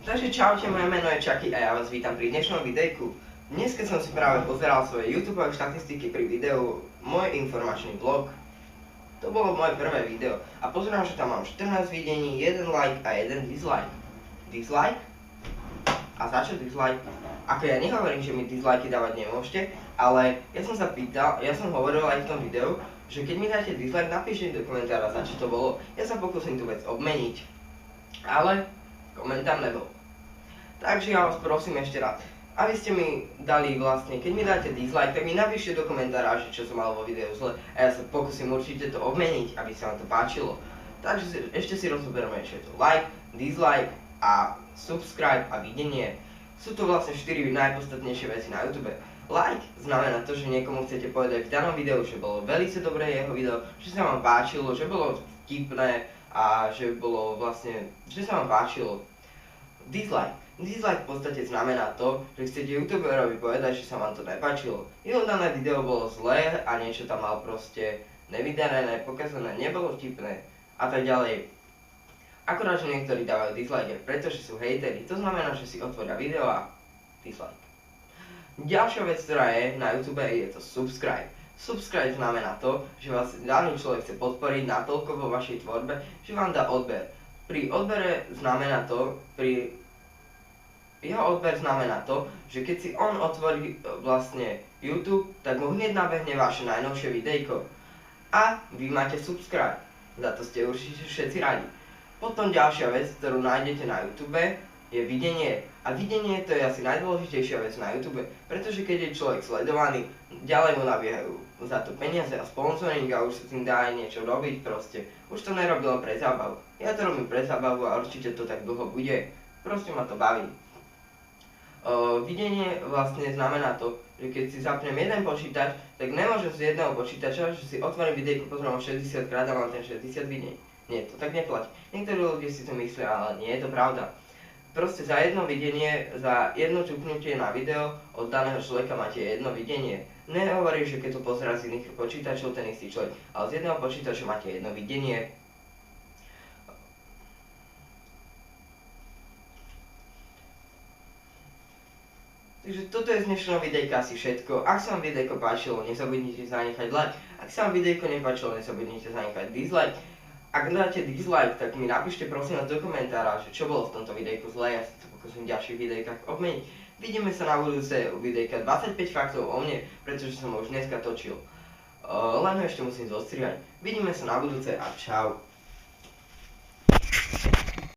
Takže čaute, moje meno je Chucky a ja vás vítam pri dnešnom videjku. Dnes, keď som si práve pozeral svoje YouTube štatistiky pri videu Môj informačný blog, to bolo moje prvé video a pozerám, že tam mám 14 videní, 1 like a 1 dislike. Dislike? A za čo dislike? Ako ja nehovorím, že mi dislikey dávať nemôžete, ale ja som sa pýtal, ja som hovoril aj v tom videu, že keď mi dáte dislike, napíšte do komentára, za čo to bolo. Ja sa pokúsim tú vec obmeniť, ale komentár nebol. Takže ja vás prosím ešte raz, aby ste mi dali vlastne, keď mi dáte dislike, tak mi napíšte do komentára, že čo som mal vo videu zle a ja sa pokúsim určite to obmeniť, aby sa vám to páčilo. Takže ešte si rozoberieme, čo je to like, dislike a subscribe a videnie. Sú to vlastne 4 najpodstatnejšie veci na YouTube. Like znamená to, že niekomu chcete povedať v danom videu, že bolo veľmi dobré jeho video, že sa vám páčilo, že bolo vtipné a že bolo vlastne, že sa vám páčilo. Dislike. Dislike v podstate znamená to, že chcete youtuberovi povedať, že sa vám to nepáčilo. Jeho dané video bolo zlé a niečo tam mal proste nevydarené, pokazané, nebolo vtipné a tak ďalej. Akorát, že niektorí dávajú dislike, pretože sú hejteri, to znamená, že si otvoria video a dislike. Ďalšia vec, ktorá je na YouTube, je to subscribe. Subscribe znamená to, že vás daný človek chce podporiť natoľko vo vašej tvorbe, že vám dá odber. Pri odbere znamená to, jeho odber znamená to, že keď si on otvorí vlastne YouTube, tak mu hneď nabehne vaše najnovšie videjko. A vy máte subscribe. Za to ste určite všetci radi. Potom ďalšia vec, ktorú nájdete na YouTube, je videnie. A videnie to je asi najdôležitejšia vec na YouTube, pretože keď je človek sledovaný, ďalej mu nabiehajú za to peniaze a sponsoring a už sa tým dá aj niečo robiť proste. Už to nerobilo pre zábavu. Ja to robím pre zábavu a určite to tak dlho bude. Proste ma to baví. Videnie vlastne znamená to, že keď si zapnem jeden počítač, tak nemôžem z jedného počítača, že si otvorím videjko, pozriem ho 60 krát a mám ten 60 videní. Nie, to tak neplatí. Niektorí ľudia si to myslia, ale nie je to pravda. Proste za jedno videnie, za jedno ťuknutie na video od daného človeka máte jedno videnie. Nehovorím, že keď to pozerá z iných počítačov ten istý človek, ale z jedného počítača máte jedno videnie. Takže toto je z dnešného videjka asi všetko. Ak sa vám videjko páčilo, nezabudnite zanechať like. Ak sa vám videjko nepáčilo, nezabudnite zanechať dislike. Ak dáte dislike, tak mi napíšte prosím do komentára, že čo bolo v tomto videjku zlé, ja sa to pokúsim v ďalších videjkách obmeniť. Vidíme sa na budúce u videjka 25 faktov o mne, pretože som ho už dneska točil. Len ho ešte musím zostrihať. Vidíme sa na budúce a čau.